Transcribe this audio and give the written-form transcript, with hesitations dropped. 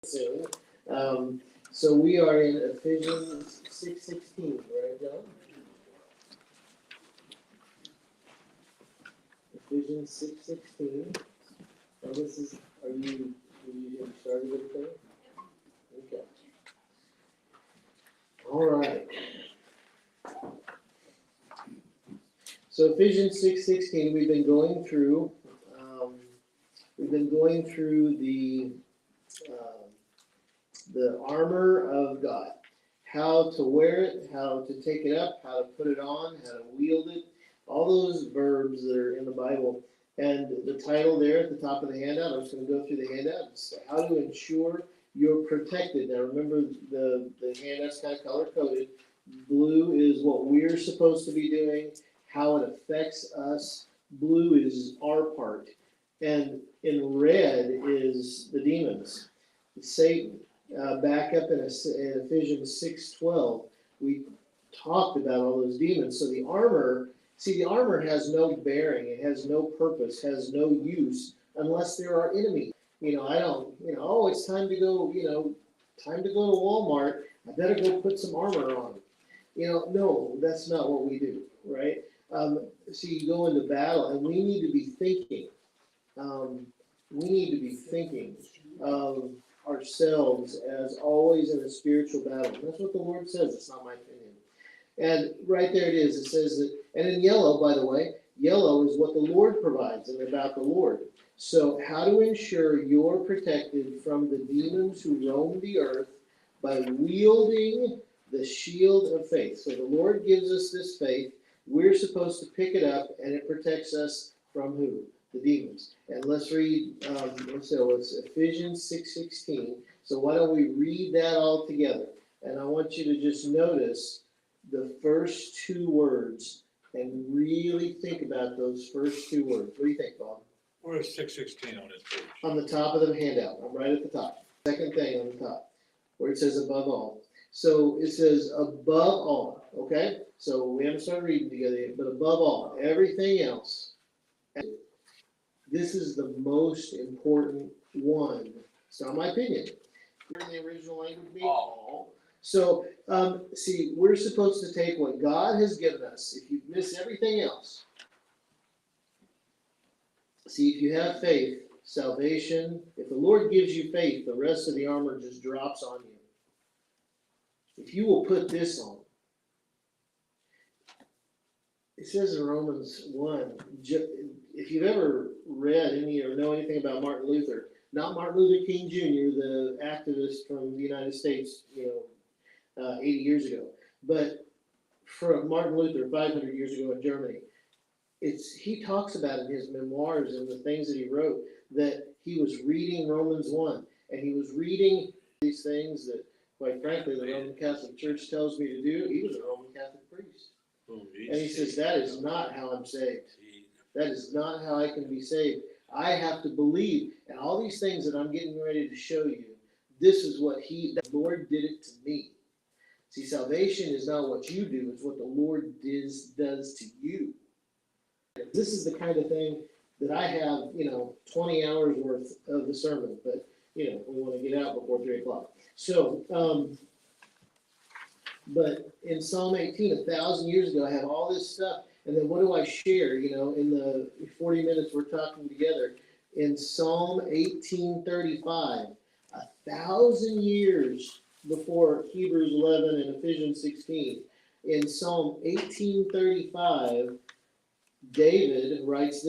soon. So we are in Ephesians 6:16, right, John? Ephesians 6:16. Now this is, are you started with the thing? Okay. All right. So Ephesians 6:16, we've been going through the armor of God, how to wear it, how to take it up, how to put it on, how to wield it, all those verbs that are in the Bible. And the title there at the top of the handout, I'm just going to go through the handout, it's how to ensure you're protected. Now remember, the handout's kind of color-coded. Blue is what we're supposed to be doing, how it affects us. Blue is our part. And in red is the demons, Satan. Back up in Ephesians 6:12, we talked about all those demons. So the armor has no bearing, it has no purpose, has no use unless there are enemies. Oh, it's time to go, time to go to Walmart, I better go put some armor on. No, that's not what we do, right? So you go into battle, and we need to be thinking. Of ourselves as always in a spiritual battle. That's what the Lord says. It's not my opinion. And right there it is. It says that, and in yellow, by the way, yellow is what the Lord provides and about the Lord. So how to ensure you're protected from the demons who roam the earth by wielding the shield of faith. So the Lord gives us this faith. We're supposed to pick it up, and it protects us from who? The demons. And let's read, so it's Ephesians 6:16. So why don't we read that all together? And I want you to just notice the first two words and really think about those first two words. What do you think, Bob? Where's 6:16 on this page? On the top of the handout. I'm right at the top. Second thing on the top, where it says above all. So it says above all, okay? So we haven't started reading together yet, but above all, everything else. This is the most important one. It's not my opinion. In the original language, all. So, see, we're supposed to take what God has given us. If you miss everything else, see, if you have faith, salvation, if the Lord gives you faith, the rest of the armor just drops on you. If you will put this on, it says in Romans 1, if you've ever read any or know anything about Martin Luther, not Martin Luther King Jr., the activist from the United States, 80 years ago, but from Martin Luther 500 years ago in Germany, he talks about in his memoirs and the things that he wrote that he was reading Romans 1, and he was reading these things that, quite frankly, the Roman Catholic Church tells me to do. He was a Roman Catholic priest. And he says, that is not how I'm saved. That is not how I can be saved. I have to believe, and all these things that I'm getting ready to show you, this is what the Lord did it to me. See, salvation is not what you do, it's what the Lord does to you. This is the kind of thing that I have, 20 hours worth of the sermon, but, we want to get out before 3 o'clock. So, but in Psalm 18, 1,000 years ago, I have all this stuff. And then what do I share, in the 40 minutes we're talking together? In Psalm 18:35, 1,000 years before Hebrews 11 and Ephesians 16, in Psalm 18:35, David writes this.